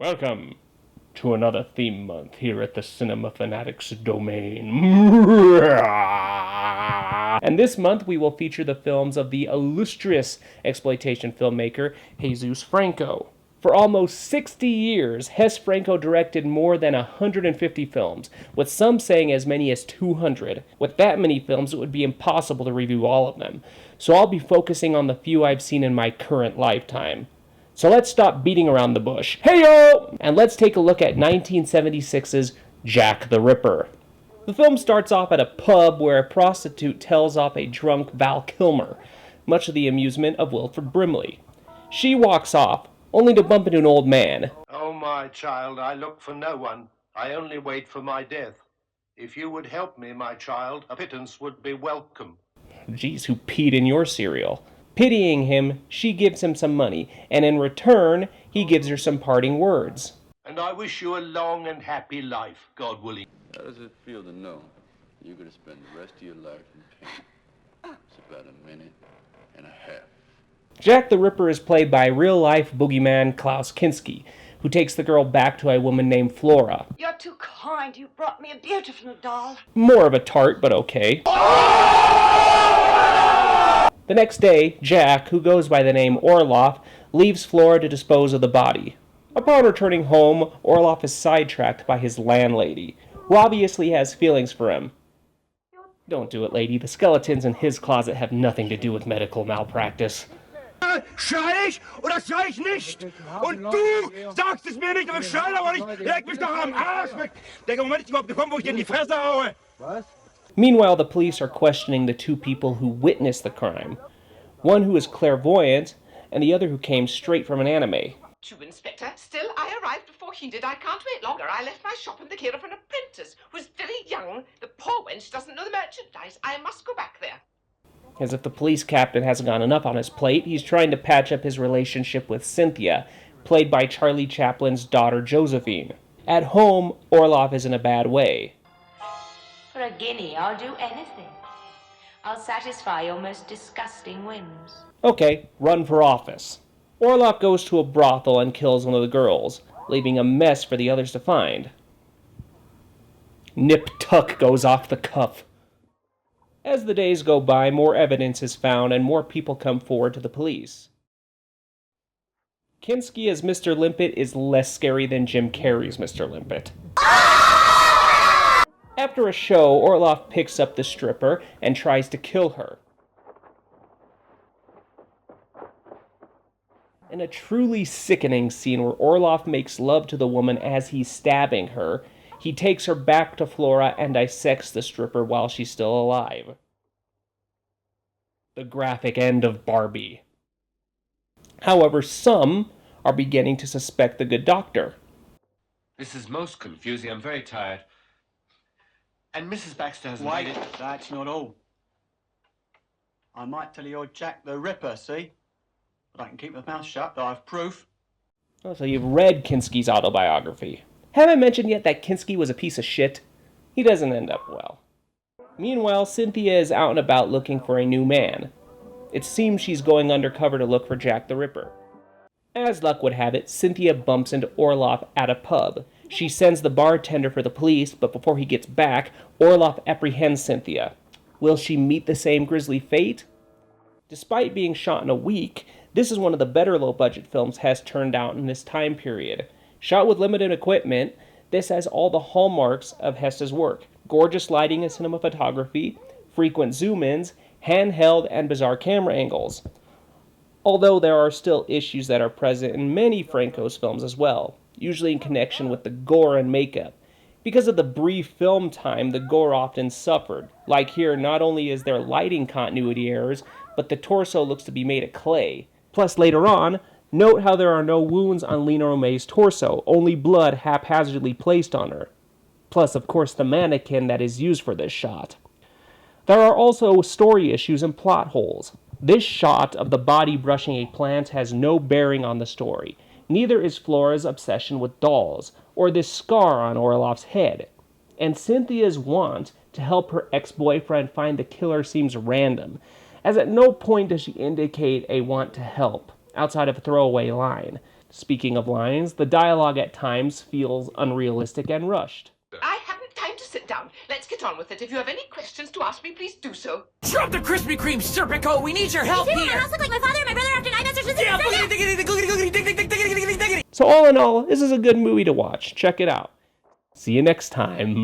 Welcome to another theme month here at the Cinema Fanatics domain. And this month we will feature the films of the illustrious exploitation filmmaker Jesus Franco. For almost 60 years, Franco directed more than 150 films, with some saying as many as 200. With that many films, it would be impossible to review all of them, so I'll be focusing on the few I've seen in my current lifetime. So let's stop beating around the bush. Hey-yo! And let's take a look at 1976's Jack the Ripper. The film starts off at a pub where a prostitute tells off a drunk Val Kilmer, much to the amusement of Wilford Brimley. She walks off, only to bump into an old man. Oh, my child, I look for no one. I only wait for my death. If you would help me, my child, a pittance would be welcome. Geez, who peed in your cereal? Pitying him, she gives him some money, and in return, he gives her some parting words. And I wish you a long and happy life, God willing. How does it feel to know you're going to spend the rest of your life in pain? It's about a minute and a half. Jack the Ripper is played by real-life boogeyman Klaus Kinski, who takes the girl back to a woman named Flora. You're too kind. You brought me a beautiful doll. More of a tart, but okay. The next day, Jack, who goes by the name Orloff, leaves Flora to dispose of the body. Upon returning home, Orloff is sidetracked by his landlady, who obviously has feelings for him. Don't do it, lady. The skeletons in his closet have nothing to do with medical malpractice. Schrei ich oder schrei ich nicht? Und du sagst es mir nicht, aber schrei aber nicht. Leg mich doch am Arsch weg. Der Moment ist überhaupt gekommen, wo ich dir in die Fresse haue. Was? Meanwhile, the police are questioning the two people who witnessed the crime. One who is clairvoyant, and the other who came straight from an anime. True, Inspector. Still, I arrived before he did. I can't wait longer. I left my shop in the care of an apprentice who's very young. The poor wench doesn't know the merchandise. I must go back there. As if the police captain hasn't got enough on his plate, he's trying to patch up his relationship with Cynthia, played by Charlie Chaplin's daughter Josephine. At home, Orloff is in a bad way. For a guinea, I'll do anything. I'll satisfy your most disgusting whims. Okay, run for office. Orloff goes to a brothel and kills one of the girls, leaving a mess for the others to find. Nip Tuck goes off the cuff. As the days go by, more evidence is found and more people come forward to the police. Kinski as Mr. Limpet is less scary than Jim Carrey's Mr. Limpet. After a show, Orloff picks up the stripper and tries to kill her. In a truly sickening scene where Orloff makes love to the woman as he's stabbing her, he takes her back to Flora and dissects the stripper while she's still alive. The graphic end of Barbie. However, some are beginning to suspect the good doctor. This is most confusing. I'm very tired. And Mrs. Baxter hasn't Wait, had it. that's not all. I might tell you you're Jack the Ripper, see? But I can keep my mouth shut, though I've proof. Oh, so you've read Kinski's autobiography. Haven't mentioned yet that Kinski was a piece of shit. He doesn't end up well. Meanwhile, Cynthia is out and about looking for a new man. It seems she's going undercover to look for Jack the Ripper. As luck would have it, Cynthia bumps into Orloff at a pub. She sends the bartender for the police, but before he gets back, Orloff apprehends Cynthia. Will she meet the same grisly fate? Despite being shot in a week, this is one of the better low-budget films Hess turned out in this time period. Shot with limited equipment, this has all the hallmarks of Hess's work. Gorgeous lighting and cinematography, frequent zoom-ins, handheld and bizarre camera angles. Although there are still issues that are present in many Franco's films as well, usually in connection with the gore and makeup. Because of the brief film time, the gore often suffered. Like here, not only is there lighting continuity errors, but the torso looks to be made of clay. Plus, later on, note how there are no wounds on Lena Romay's torso, only blood haphazardly placed on her. Plus, of course, the mannequin that is used for this shot. There are also story issues and plot holes. This shot of the body brushing a plant has no bearing on the story. Neither is Flora's obsession with dolls, or this scar on Orloff's head. And Cynthia's want to help her ex-boyfriend find the killer seems random, as at no point does she indicate a want to help, outside of a throwaway line. Speaking of lines, the dialogue at times feels unrealistic and rushed. I haven't time to sit down. Let's get on with it. If you have any questions to ask me, please do so. Drop the Krispy Kreme, Serpico! We need your help Hey, here! my house look like my father and my brother after 9 months or something. So all in all, this is a good movie to watch. Check it out. See you next time.